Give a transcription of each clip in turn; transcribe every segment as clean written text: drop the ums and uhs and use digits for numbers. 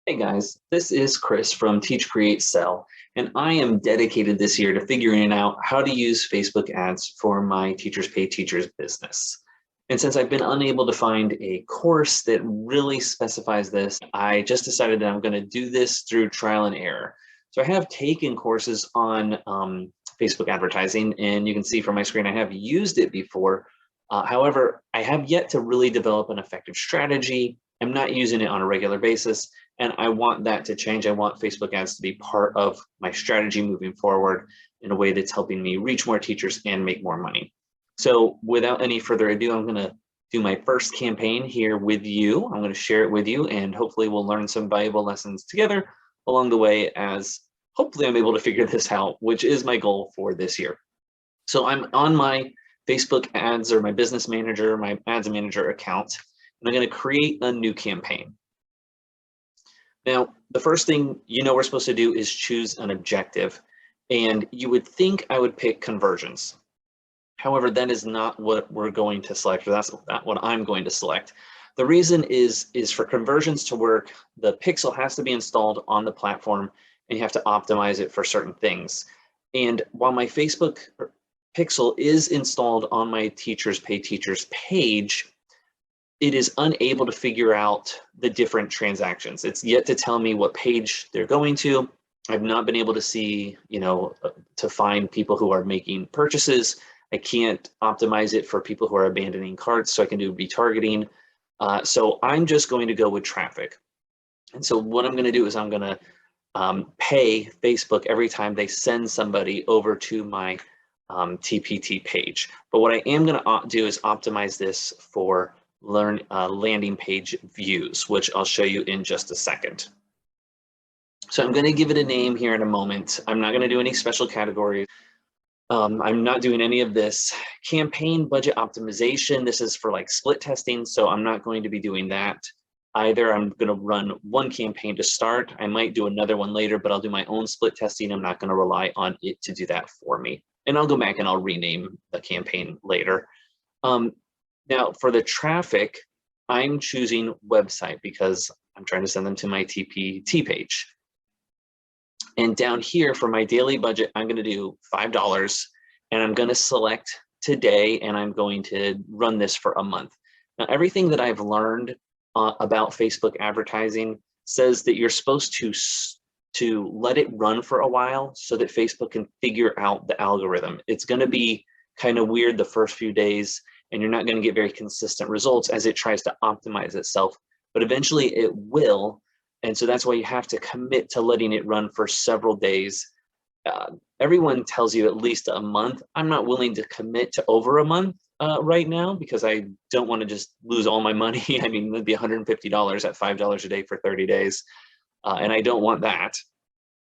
Hey guys, this is Chris from Teach, Create, Sell, and I am dedicated this year to figuring out how to use Facebook ads for my Teachers Pay Teachers business. And since I've been unable to find a course that really specifies this, I just decided that I'm going to do this through trial and error. So I have taken courses on Facebook advertising, and you can see from my screen I have used it before. However, I have yet to really develop an effective strategy. I'm not using it on a regular basis. And I want that to change. I want Facebook ads to be part of my strategy moving forward in a way that's helping me reach more teachers and make more money. So without any further ado, I'm going to do my first campaign here with you. I'm going to share it with you, and hopefully we'll learn some valuable lessons together along the way, as hopefully I'm able to figure this out, which is my goal for this year. So I'm on my Facebook ads, or my business manager, my ads manager account, and I'm going to create a new campaign. Now, the first thing we're supposed to do is choose an objective, and you would think I would pick conversions. However, that is not what we're going to select, or that's not what I'm going to select. The reason is for conversions to work, the pixel has to be installed on the platform, and you have to optimize it for certain things. And while my Facebook pixel is installed on my Teachers Pay Teachers page, it is unable to figure out the different transactions. It's yet to tell me what page they're going to. I've not been able to see, to find people who are making purchases. I can't optimize it for people who are abandoning carts, so I can do retargeting. So I'm just going to go with traffic. And so what I'm going to do is I'm going to pay Facebook every time they send somebody over to my TpT page. But what I am going to do is optimize this for landing page views, which I'll show you in just a second. So I'm going to give it a name here in a moment. I'm not going to do any special categories. I'm not doing any of this. Campaign budget optimization, this is for like split testing, so I'm not going to be doing that either. I'm going to run one campaign to start. I might do another one later, but I'll do my own split testing. I'm not going to rely on it to do that for me. And I'll go back and I'll rename the campaign later. Now, for the traffic, I'm choosing website because I'm trying to send them to my TpT page. And down here for my daily budget, I'm going to do $5, and I'm going to select today, and I'm going to run this for a month. Now, everything that I've learned about Facebook advertising says that you're supposed to let it run for a while so that Facebook can figure out the algorithm. It's going to be kind of weird the first few days, and you're not going to get very consistent results as it tries to optimize itself, but eventually it will. And so that's why you have to commit to letting it run for several days. Everyone tells you at least a month. I'm not willing to commit to over a month right now, because I don't want to just lose all my money. I mean, it'd be $150 at $5 a day for 30 days. And I don't want that.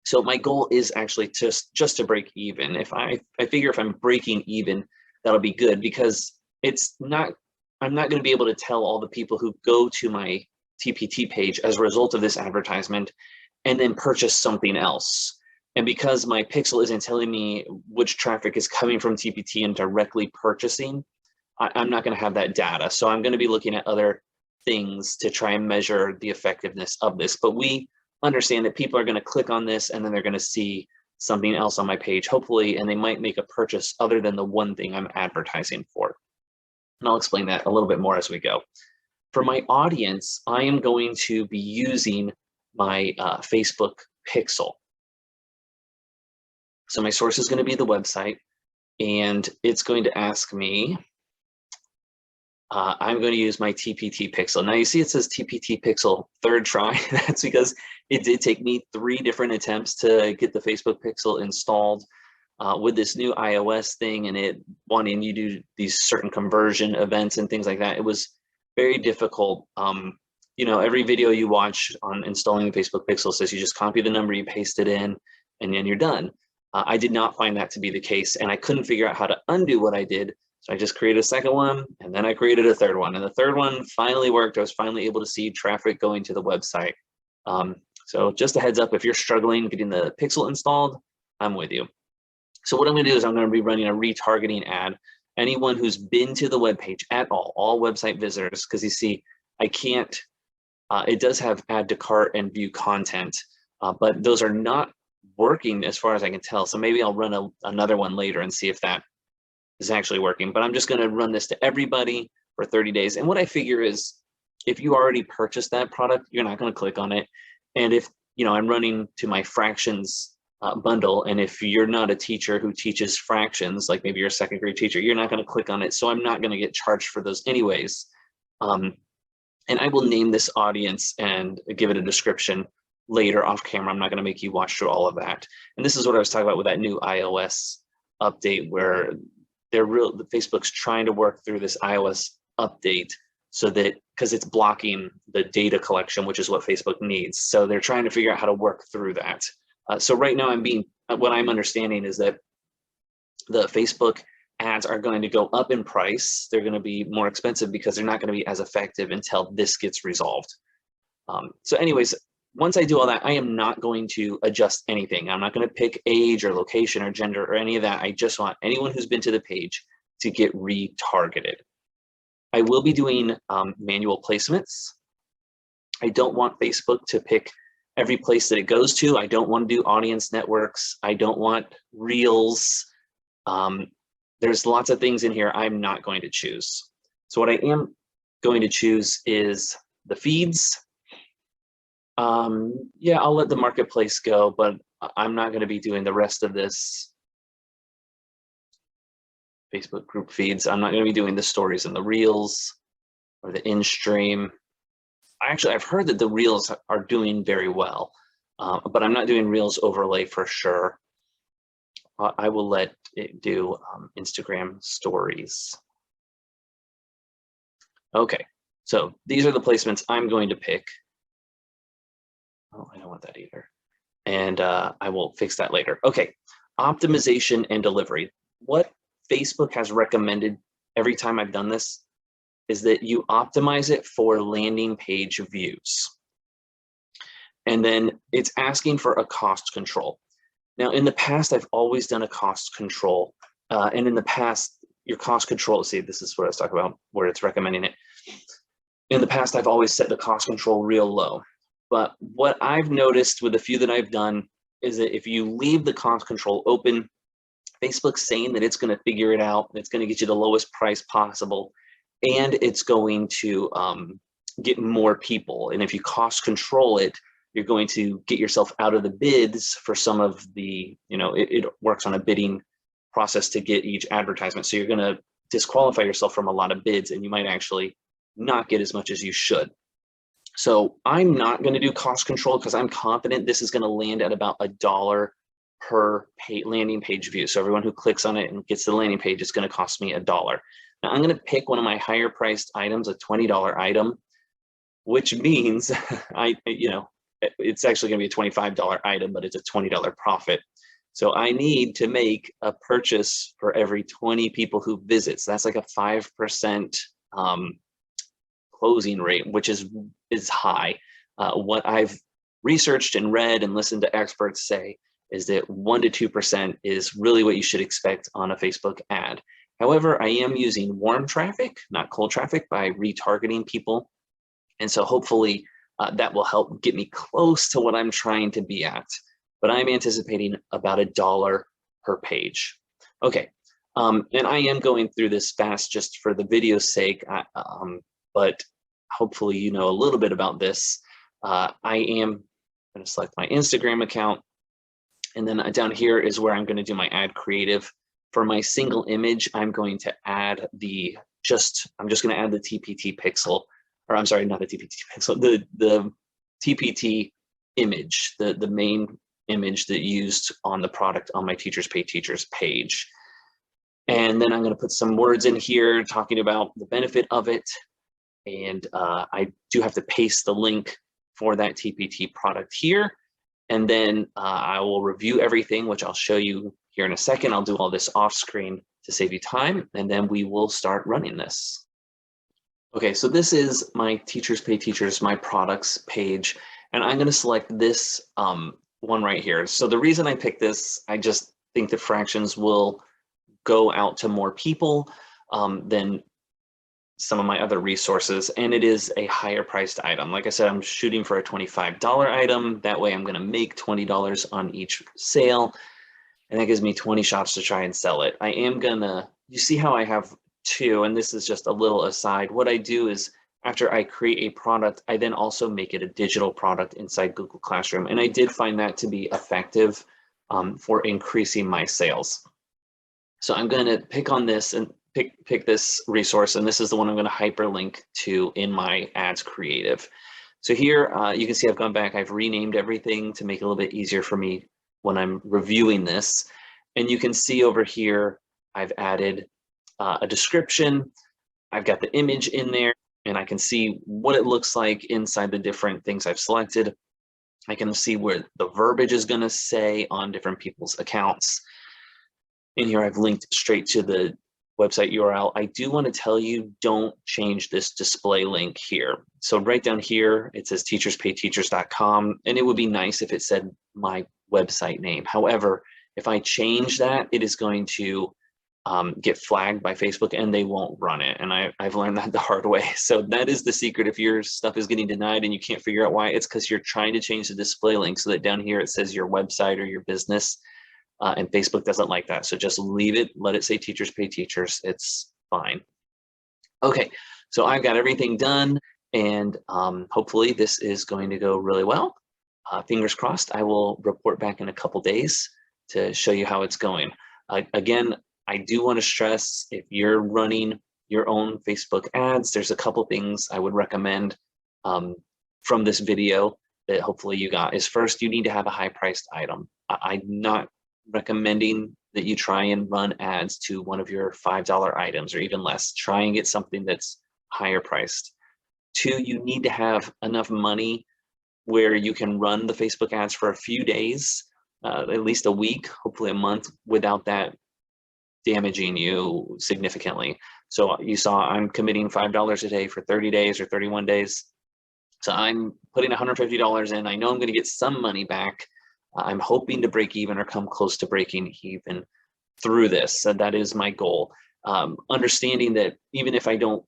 So my goal is actually just to break even. If I figure if I'm breaking even, that'll be good, because I'm not going to be able to tell all the people who go to my TpT page as a result of this advertisement and then purchase something else. And because my pixel isn't telling me which traffic is coming from TpT and directly purchasing, I'm not going to have that data. So I'm going to be looking at other things to try and measure the effectiveness of this. But we understand that people are going to click on this and then they're going to see something else on my page, hopefully, and they might make a purchase other than the one thing I'm advertising for. And I'll explain that a little bit more as we go. For my audience, I am going to be using my Facebook pixel. So my source is going to be the website, and it's going to ask me, I'm going to use my TpT pixel. Now you see it says TpT pixel third try. That's because it did take me 3 different attempts to get the Facebook pixel installed. With this new iOS thing and it wanting you to do these certain conversion events and things like that, it was very difficult. Every video you watch on installing the Facebook pixel says you just copy the number, you paste it in, and then you're done. I did not find that to be the case, and I couldn't figure out how to undo what I did. So I just created a second one, and then I created a third one, and the third one finally worked. I was finally able to see traffic going to the website. So just a heads up, if you're struggling getting the pixel installed, I'm with you. So what I'm going to do is I'm going to be running a retargeting ad. Anyone who's been to the web page at all website visitors, because you see, I can't It does have add to cart and view content, but those are not working as far as I can tell. So maybe I'll run another one later and see if that is actually working. But I'm just going to run this to everybody for 30 days. And what I figure is, if you already purchased that product, you're not going to click on it. And if I'm running to my fractions bundle, and if you're not a teacher who teaches fractions, like maybe you're a second grade teacher, you're not going to click on it. So I'm not going to get charged for those anyways. And I will name this audience and give it a description later off camera. I'm not going to make you watch through all of that. And this is what I was talking about with that new iOS update, where Facebook's trying to work through this iOS update so that, because it's blocking the data collection, which is what Facebook needs. So they're trying to figure out how to work through that. So right now what I'm understanding is that the Facebook ads are going to go up in price. They're going to be more expensive because they're not going to be as effective until this gets resolved. So anyways, once I do all that, I am not going to adjust anything. I'm not going to pick age or location or gender or any of that. I just want anyone who's been to the page to get retargeted. I will be doing manual placements. I don't want Facebook to pick every place that it goes to. I don't want to do audience networks. I don't want reels. There's lots of things in here I'm not going to choose. So what I am going to choose is the feeds. Yeah, I'll let the marketplace go, but I'm not going to be doing the rest of this. Facebook group feeds. I'm not going to be doing the stories and the reels or the in-stream. I've heard that the reels are doing very well, but I'm not doing reels overlay for sure. I will let it do Instagram stories. Okay, so these are the placements I'm going to pick. Oh, I don't want that either. And I will fix that later. Okay, optimization and delivery. What Facebook has recommended every time I've done this is that you optimize it for landing page views. And then it's asking for a cost control. Now, in the past, I've always done a cost control. And in the past, your cost control, see, this is what I was talking about, where it's recommending it. In the past, I've always set the cost control real low. But what I've noticed with a few that I've done is that if you leave the cost control open, Facebook's saying that it's going to figure it out, it's going to get you the lowest price possible, and it's going to get more people. And if you cost control it, you're going to get yourself out of the bids for some of the, it works on a bidding process to get each advertisement. So you're going to disqualify yourself from a lot of bids, and you might actually not get as much as you should. So I'm not going to do cost control because I'm confident this is going to land at about $1 per landing page view. So everyone who clicks on it and gets to the landing page, it's going to cost me $1. Now I'm going to pick one of my higher priced items, a $20 item, which means it's actually going to be a $25 item, but it's a $20 profit. So I need to make a purchase for every 20 people who visit. So that's like a 5% closing rate, which is high. What I've researched and read and listened to experts say is that 1 to 2% is really what you should expect on a Facebook ad. However, I am using warm traffic, not cold traffic, by retargeting people. And so hopefully that will help get me close to what I'm trying to be at. But I'm anticipating about $1 per page. Okay, and I am going through this fast just for the video's sake, but hopefully you know a little bit about this. I am going to select my Instagram account, and then down here is where I'm going to do my ad creative. For my single image, I'm going to add I'm just going to add the TpT pixel, or I'm sorry, not the TpT pixel, the TpT image, the main image that used on the product on my Teachers Pay Teachers page. And then I'm going to put some words in here talking about the benefit of it. And I do have to paste the link for that TpT product here. And then I will review everything, which I'll show you here in a second. I'll do all this off screen to save you time, and then we will start running this. Okay, so this is my Teachers Pay Teachers, my products page, and I'm going to select this one right here. So the reason I picked this, I just think the fractions will go out to more people than some of my other resources, and it is a higher priced item. Like I said, I'm shooting for a $25 item. That way I'm going to make $20 on each sale, and that gives me 20 shots to try and sell it. I am gonna, you see how I have two, and this is just a little aside. What I do is after I create a product, I then also make it a digital product inside Google Classroom. And I did find that to be effective for increasing my sales. So I'm gonna pick on this and pick this resource, and this is the one I'm gonna hyperlink to in my ads creative. So here you can see I've gone back, I've renamed everything to make it a little bit easier for me when I'm reviewing this. And you can see over here, I've added a description, I've got the image in there, and I can see what it looks like inside the different things I've selected. I can see where the verbiage is gonna say on different people's accounts. In here, I've linked straight to the website URL. I do want to tell you, don't change this display link here. So right down here, it says teacherspayteachers.com, and it would be nice if it said my website name. However, if I change that, it is going to get flagged by Facebook and they won't run it. And I've learned that the hard way. So that is the secret. If your stuff is getting denied and you can't figure out why, it's because you're trying to change the display link so that down here it says your website or your business. And Facebook doesn't like that. So just leave it, let it say Teachers Pay Teachers, it's fine. Okay, so I've got everything done, and hopefully this is going to go really well. Fingers crossed, I will report back in a couple days to show you how it's going. Again, I do want to stress, if you're running your own Facebook ads, there's a couple things I would recommend from this video that hopefully you got. Is first, you need to have a high priced item. I'm not recommending that you try and run ads to one of your $5 items or even less. Try and get something that's higher priced. Two, you need to have enough money where you can run the Facebook ads for a few days, at least a week, hopefully a month, without that damaging you significantly. So you saw I'm committing $5 a day for 30 days or 31 days. So I'm putting $150 in. I know I'm going to get some money back. I'm hoping to break even or come close to breaking even through this. So that is my goal. Understanding that even if I don't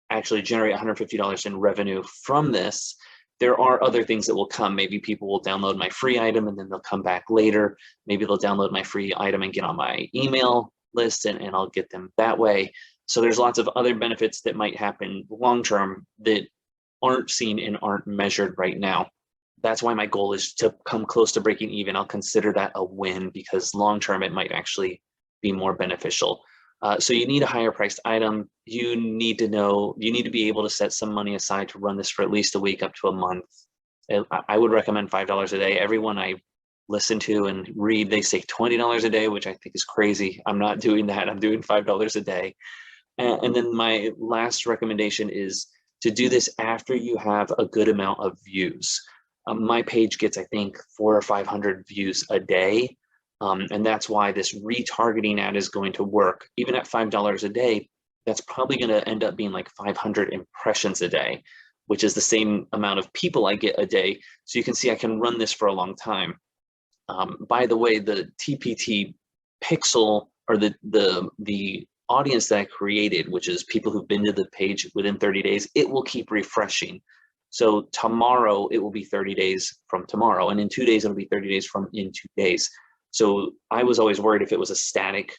actually generate $150 in revenue from this, there are other things that will come. Maybe people will download my free item and then they'll come back later. Maybe they'll download my free item and get on my email list, and I'll get them that way. So there's lots of other benefits that might happen long-term that aren't seen and aren't measured right now. That's why my goal is to come close to breaking even. I'll consider that a win because long-term it might actually be more beneficial. So you need a higher priced item. You need to be able to set some money aside to run this for at least a week up to a month. I would recommend $5 a day. Everyone I listen to and read, they say $20 a day, which I think is crazy. I'm not doing that. I'm doing $5 a day. And then my last recommendation is to do this after you have a good amount of views. My page gets, I think, 400 or 500 views a day. And that's why this retargeting ad is going to work. Even at $5 a day, that's probably going to end up being like 500 impressions a day, which is the same amount of people I get a day. So you can see I can run this for a long time. By the way, the TpT pixel, or the audience that I created, which is people who've been to the page within 30 days, it will keep refreshing. So tomorrow it will be 30 days from tomorrow, and in 2 days it'll be 30 days from in 2 days. So I was always worried if it was a static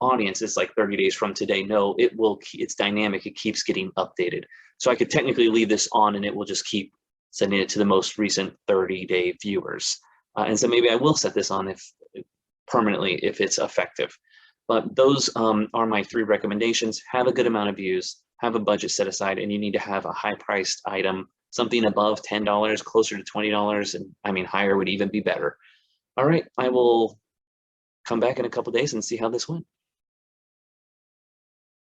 audience, it's like 30 days from today. No, it's dynamic, it keeps getting updated. So I could technically leave this on and it will just keep sending it to the most recent 30-day viewers. And so maybe I will set this on permanently if it's effective. But those are my 3 recommendations. Have a good amount of views, have a budget set aside, and you need to have a high priced item, something above $10, closer to $20, and I mean higher would even be better. All right, I will come back in a couple days and see how this went.